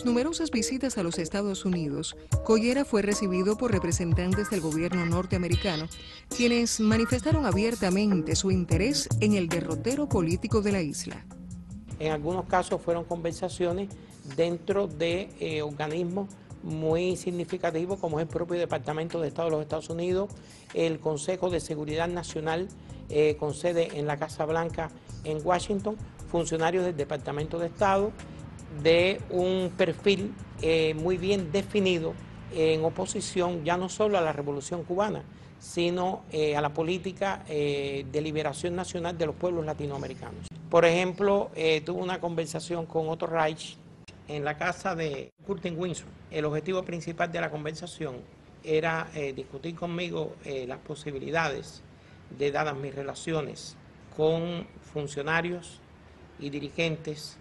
numerosas visitas a los Estados Unidos, Collera fue recibido por representantes del gobierno norteamericano, quienes manifestaron abiertamente su interés en el derrotero político de la isla. En algunos casos fueron conversaciones dentro de organismos muy significativos como es el propio Departamento de Estado de los Estados Unidos, el Consejo de Seguridad Nacional con sede en la Casa Blanca en Washington, funcionarios del Departamento de Estado de un perfil muy bien definido en oposición ya no solo a la Revolución Cubana, sino a la política de liberación nacional de los pueblos latinoamericanos. Por ejemplo, tuve una conversación con Otto Reich en la casa de Curtin Windsor. El objetivo principal de la conversación era discutir conmigo las posibilidades de, dadas mis relaciones con funcionarios y dirigentes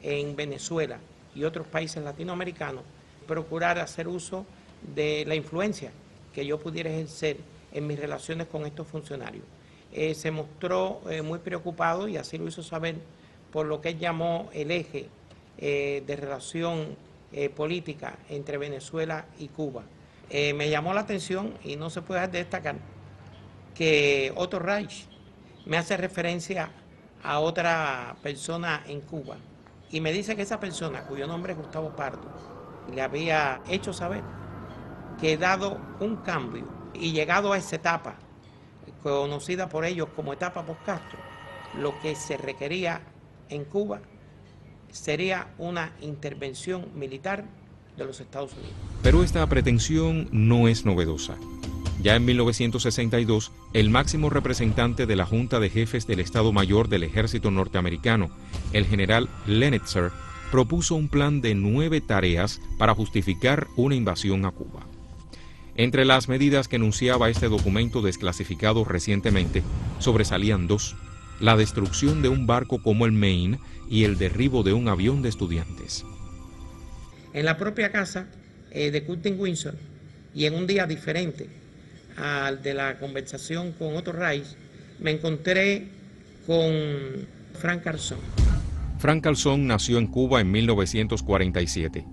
en Venezuela y otros países latinoamericanos, procurar hacer uso de la influencia que yo pudiera ejercer en mis relaciones con estos funcionarios. Se mostró muy preocupado y así lo hizo saber por lo que él llamó el eje de relación política entre Venezuela y Cuba. Me llamó la atención y no se puede dejar de destacar que Otto Reich me hace referencia a otra persona en Cuba y me dice que esa persona, cuyo nombre es Gustavo Pardo, le había hecho saber que dado un cambio y llegado a esa etapa, conocida por ellos como etapa post-Castro, lo que se requería en Cuba sería una intervención militar de los Estados Unidos. Pero esta pretensión no es novedosa. Ya en 1962, el máximo representante de la Junta de Jefes del Estado Mayor del Ejército norteamericano, el general Lenitzer, propuso un plan de 9 tareas para justificar una invasión a Cuba. Entre las medidas que enunciaba este documento desclasificado recientemente, sobresalían 2, la destrucción de un barco como el Maine y el derribo de un avión de estudiantes. En la propia casa de Curtin Windsor, y en un día diferente al de la conversación con Otto Reich, me encontré con Frank Calzón. Frank Calzón nació en Cuba en 1947.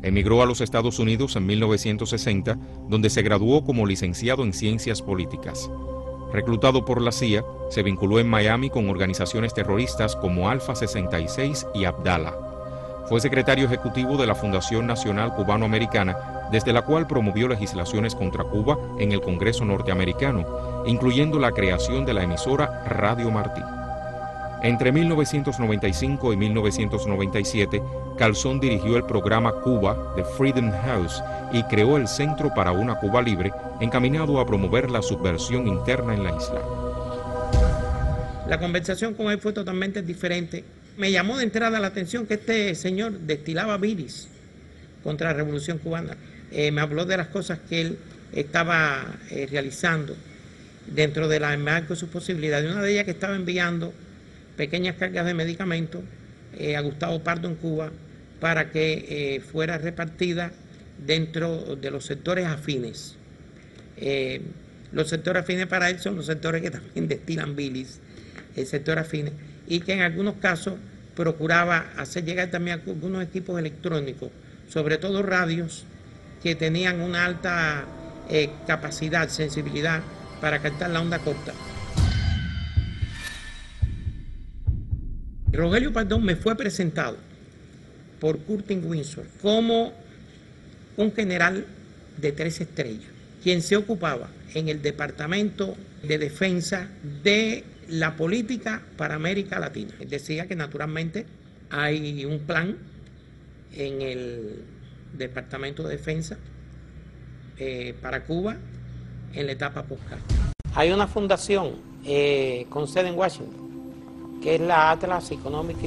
Emigró a los Estados Unidos en 1960, donde se graduó como licenciado en Ciencias Políticas. Reclutado por la CIA, se vinculó en Miami con organizaciones terroristas como Alfa 66 y Abdala. Fue secretario ejecutivo de la Fundación Nacional Cubano-Americana, desde la cual promovió legislaciones contra Cuba en el Congreso norteamericano, incluyendo la creación de la emisora Radio Martí. Entre 1995 y 1997, Calzón dirigió el programa Cuba de Freedom House y creó el Centro para una Cuba Libre, encaminado a promover la subversión interna en la isla. La conversación con él fue totalmente diferente. Me llamó de entrada la atención que este señor destilaba bilis contra la Revolución Cubana. Me habló de las cosas que él estaba realizando dentro de marco de sus posibilidades. Una de ellas que estaba enviando pequeñas cargas de medicamentos a Gustavo Pardo en Cuba para que fuera repartida dentro de los sectores afines. Los sectores afines para él son los sectores que también destilan bilis, el sector afines, y que en algunos casos procuraba hacer llegar también a algunos equipos electrónicos, sobre todo radios, que tenían una alta capacidad, sensibilidad para captar la onda corta. Rogelio Pardón me fue presentado por Curtin Windsor como un general de 3 estrellas, quien se ocupaba en el Departamento de Defensa de la política para América Latina. Él decía que naturalmente hay un plan en el Departamento de Defensa para Cuba en la etapa post-Castro. Hay una fundación con sede en Washington, que es la Atlas Economic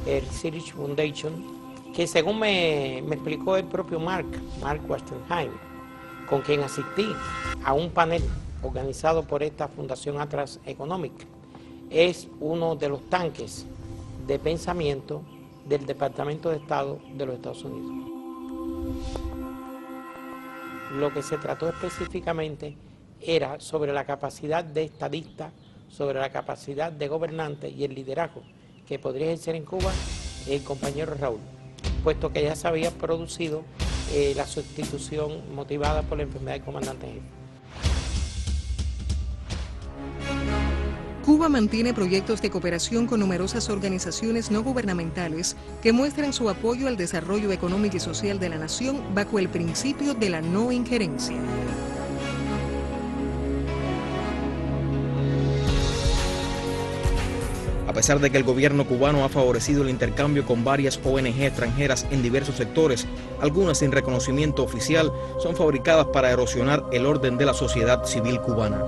Research Foundation, que según me explicó el propio Mark Westenheim, con quien asistí a un panel organizado por esta Fundación Atlas Economic, es uno de los tanques de pensamiento del Departamento de Estado de los Estados Unidos. Lo que se trató específicamente era sobre la capacidad de estadista, sobre la capacidad de gobernante y el liderazgo que podría ejercer en Cuba el compañero Raúl. puesto que ya se había producido la sustitución motivada por la enfermedad del comandante jefe. Cuba mantiene proyectos de cooperación con numerosas organizaciones no gubernamentales que muestran su apoyo al desarrollo económico y social de la nación bajo el principio de la no injerencia. A pesar de que el gobierno cubano ha favorecido el intercambio con varias ONG extranjeras en diversos sectores, algunas sin reconocimiento oficial son fabricadas para erosionar el orden de la sociedad civil cubana.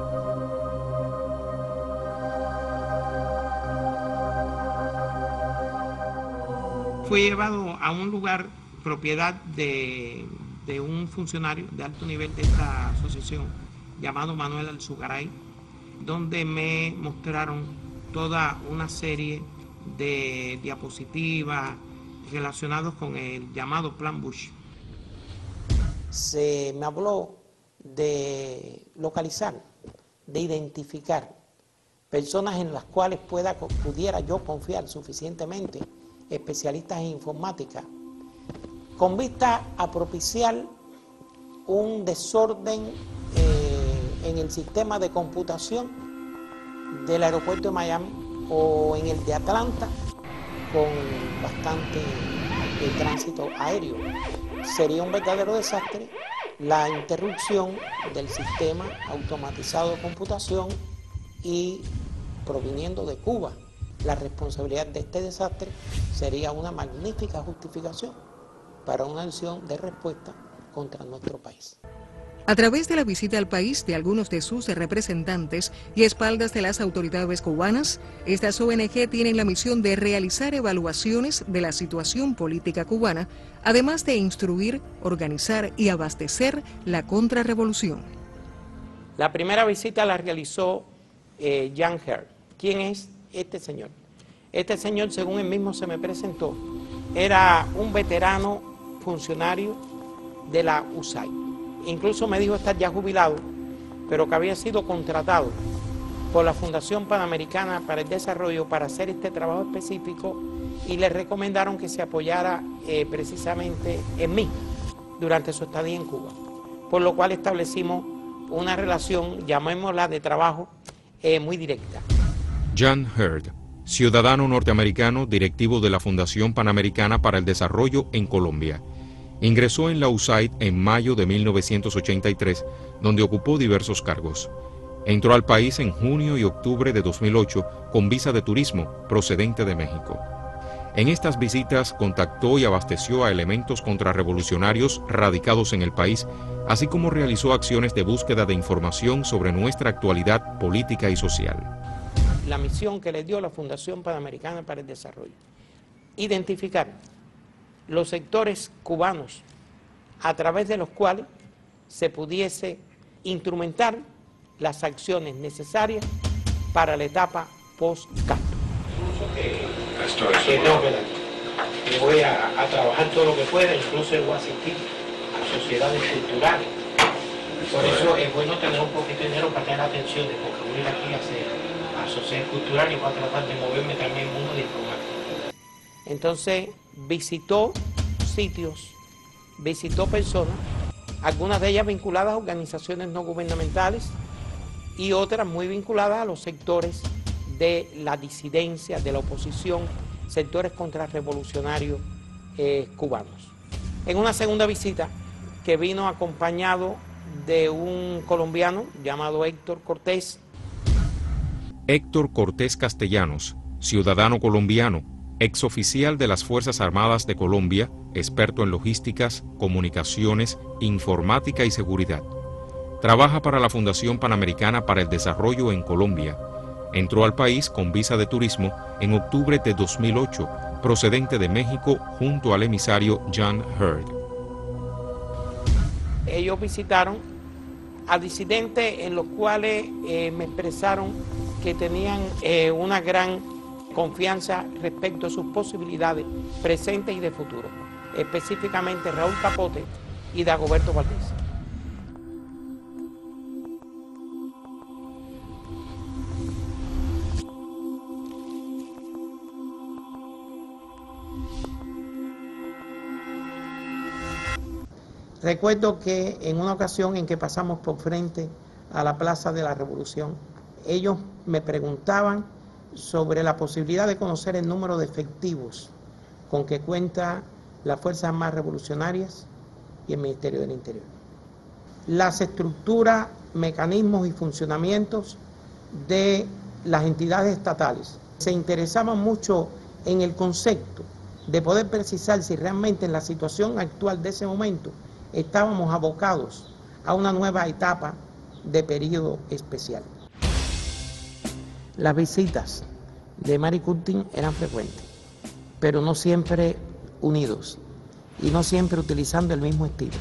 Fue llevado a un lugar propiedad de un funcionario de alto nivel de esta asociación llamado Manuel Alzugaray, donde me mostraron toda una serie de diapositivas relacionados con el llamado Plan Bush. Se me habló de localizar, de identificar personas en las cuales pudiera yo confiar suficientemente, especialistas en informática, con vista a propiciar un desorden en el sistema de computación del aeropuerto de Miami o en el de Atlanta, con bastante tránsito aéreo. Sería un verdadero desastre la interrupción del sistema automatizado de computación y proviniendo de Cuba. La responsabilidad de este desastre sería una magnífica justificación para una acción de respuesta contra nuestro país. A través de la visita al país de algunos de sus representantes y a espaldas de las autoridades cubanas, estas ONG tienen la misión de realizar evaluaciones de la situación política cubana, además de instruir, organizar y abastecer la contrarrevolución. La primera visita la realizó Jan Herd. ¿Quién es este señor? Este señor, según él mismo se me presentó, era un veterano funcionario de la USAID. Incluso me dijo estar ya jubilado, pero que había sido contratado por la Fundación Panamericana para el Desarrollo para hacer este trabajo específico y le recomendaron que se apoyara precisamente en mí durante su estadía en Cuba. Por lo cual establecimos una relación, llamémosla de trabajo, muy directa. Jan Herd, ciudadano norteamericano, directivo de la Fundación Panamericana para el Desarrollo en Colombia. Ingresó en la USAID en mayo de 1983, donde ocupó diversos cargos. Entró al país en junio y octubre de 2008 con visa de turismo procedente de México. En estas visitas contactó y abasteció a elementos contrarrevolucionarios radicados en el país, así como realizó acciones de búsqueda de información sobre nuestra actualidad política y social. La misión que le dio la Fundación Panamericana para el Desarrollo: identificar los sectores cubanos a través de los cuales se pudiese instrumentar las acciones necesarias para la etapa post-Castro. Que voy a trabajar todo lo que pueda, incluso voy a asistir a sociedades culturales. Por eso es bueno tener un poquito de dinero para tener atención, porque voy a ir aquí a sociedades culturales y voy a tratar de moverme también en el mundo de informática. Entonces visitó sitios, visitó personas, algunas de ellas vinculadas a organizaciones no gubernamentales y otras muy vinculadas a los sectores de la disidencia, de la oposición, sectores contrarrevolucionarios cubanos. En una segunda visita, que vino acompañado de un colombiano llamado Héctor Cortés. Héctor Cortés Castellanos, ciudadano colombiano, exoficial de las Fuerzas Armadas de Colombia, experto en logísticas, comunicaciones, informática y seguridad. Trabaja para la Fundación Panamericana para el Desarrollo en Colombia. Entró al país con visa de turismo en octubre de 2008, procedente de México, junto al emisario Jan Herd. Ellos visitaron a disidentes en los cuales me expresaron que tenían una gran confianza respecto a sus posibilidades presentes y de futuro, específicamente Raúl Capote y Dagoberto Valdés. Recuerdo que en una ocasión en que pasamos por frente a la Plaza de la Revolución, ellos me preguntaban sobre la posibilidad de conocer el número de efectivos con que cuenta las Fuerzas Armadas Revolucionarias y el Ministerio del Interior. Las estructuras, mecanismos y funcionamientos de las entidades estatales se interesaban mucho en el concepto de poder precisar si realmente en la situación actual de ese momento estábamos abocados a una nueva etapa de periodo especial. Las visitas de Mary Curtin eran frecuentes, pero no siempre unidos y no siempre utilizando el mismo estilo.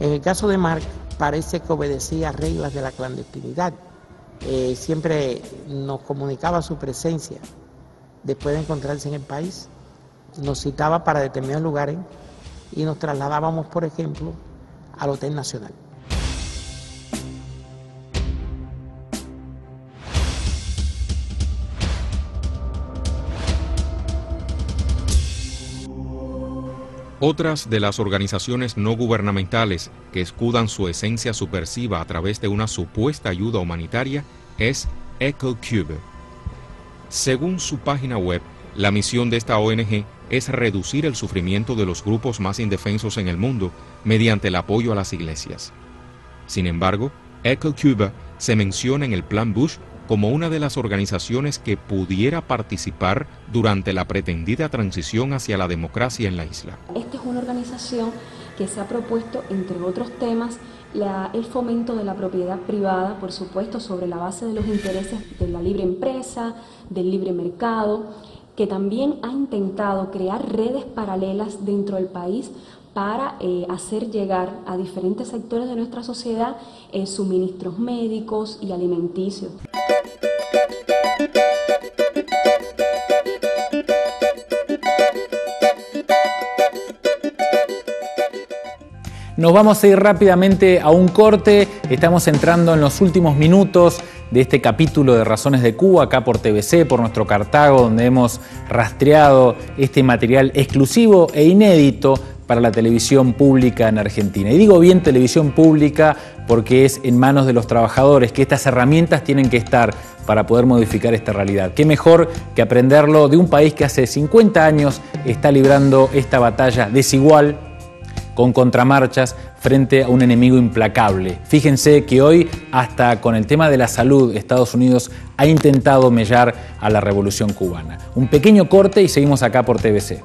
En el caso de Mark, parece que obedecía reglas de la clandestinidad. Siempre nos comunicaba su presencia después de encontrarse en el país, nos citaba para determinados lugares y nos trasladábamos, por ejemplo, al Hotel Nacional. Otras de las organizaciones no gubernamentales que escudan su esencia subversiva a través de una supuesta ayuda humanitaria es Echo Cube. Según su página web, la misión de esta ONG es reducir el sufrimiento de los grupos más indefensos en el mundo mediante el apoyo a las iglesias. Sin embargo, Echo Cube se menciona en el Plan Bush como una de las organizaciones que pudiera participar durante la pretendida transición hacia la democracia en la isla. Esta es una organización que se ha propuesto, entre otros temas, el fomento de la propiedad privada, por supuesto, sobre la base de los intereses de la libre empresa, del libre mercado, que también ha intentado crear redes paralelas dentro del país para hacer llegar a diferentes sectores de nuestra sociedad suministros médicos y alimenticios. Nos vamos a ir rápidamente a un corte. Estamos entrando en los últimos minutos de este capítulo de Razones de Cuba, acá por TVC, por nuestro Cartago, donde hemos rastreado este material exclusivo e inédito para la televisión pública en Argentina. Y digo bien televisión pública porque es en manos de los trabajadores que estas herramientas tienen que estar para poder modificar esta realidad. Qué mejor que aprenderlo de un país que hace 50 años está librando esta batalla desigual, con contramarchas, frente a un enemigo implacable. Fíjense que hoy, hasta con el tema de la salud, Estados Unidos ha intentado mellar a la revolución cubana. Un pequeño corte y seguimos acá por TVC.